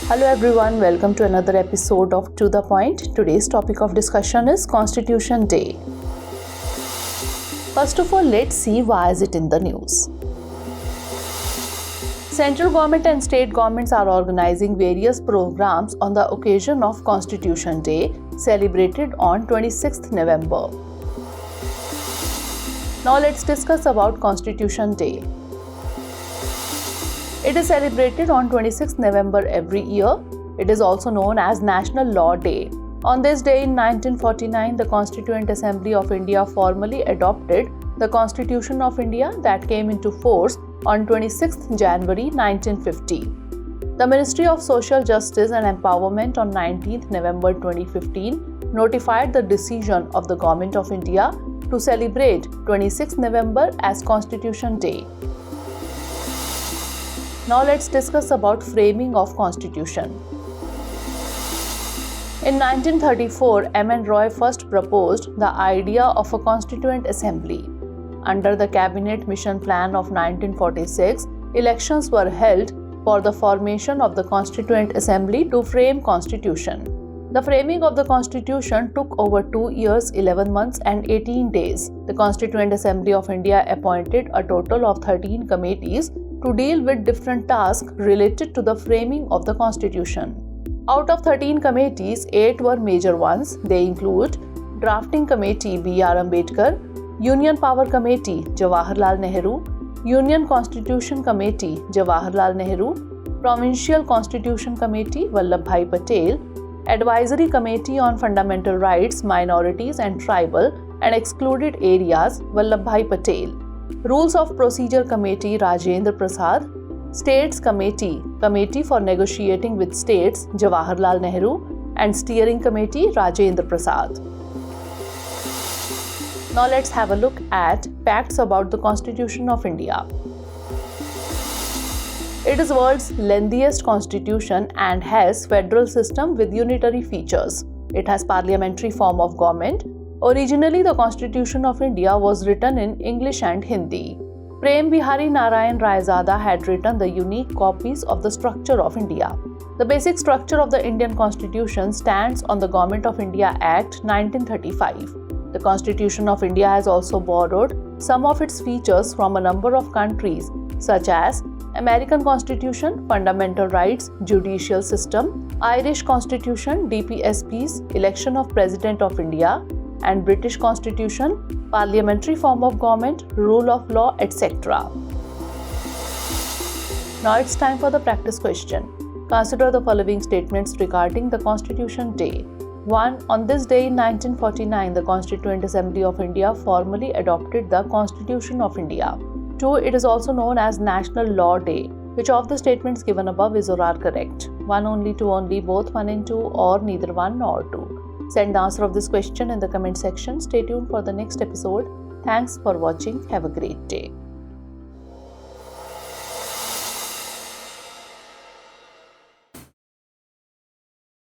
Hello everyone, welcome to another episode of To The Point. Today's topic of discussion is Constitution Day. First of all, let's see why is it in the news. Central government and state governments are organizing various programs on the occasion of Constitution Day, celebrated on 26th November. Now let's discuss about Constitution Day. It is celebrated on 26th November every year. It is also known as National Law Day. On this day in 1949, the Constituent Assembly of India formally adopted the Constitution of India that came into force on 26th January 1950. The Ministry of Social Justice and Empowerment on 19th November 2015 notified the decision of the Government of India to celebrate 26th November as Constitution Day. Now let's discuss about framing of Constitution. In 1934, M.N. Roy first proposed the idea of a Constituent Assembly. Under the Cabinet Mission Plan of 1946, elections were held for the formation of the Constituent Assembly to frame Constitution. The framing of the Constitution took over 2 years, 11 months and 18 days. The Constituent Assembly of India appointed a total of 13 committees to deal with different tasks related to the framing of the Constitution. Out of 13 committees, 8 were major ones. They include Drafting Committee B.R. Ambedkar, Union Power Committee Jawaharlal Nehru, Union Constitution Committee Jawaharlal Nehru, Provincial Constitution Committee Vallabhbhai Patel, Advisory Committee on Fundamental Rights, Minorities and Tribal and Excluded Areas Vallabhbhai Patel, Rules of Procedure Committee Rajendra Prasad, States Committee for Negotiating with States Jawaharlal Nehru and Steering Committee Rajendra Prasad. Now let's have a look at facts about the Constitution of India. It is world's lengthiest constitution and has federal system with unitary features. It has parliamentary form of government. Originally, the Constitution of India was written in English and Hindi. Prem Bihari Narayan Raizada had written the unique copies of the structure of India. The basic structure of the Indian Constitution stands on the Government of India Act 1935. The Constitution of India has also borrowed some of its features from a number of countries such as American Constitution, Fundamental Rights, Judicial System, Irish Constitution, DPSPs, Election of President of India, and British Constitution, parliamentary form of government, rule of law, etc. Now it's time for the practice question. Consider the following statements regarding the Constitution Day. 1. On this day in 1949, the Constituent Assembly of India formally adopted the Constitution of India. 2. It is also known as National Law Day. Which of the statements given above is or are correct? 1 only, 2 only, both 1 and 2, or neither 1 nor 2? Send the answer of this question in the comment section. Stay tuned for the next episode. Thanks for watching. Have a great day.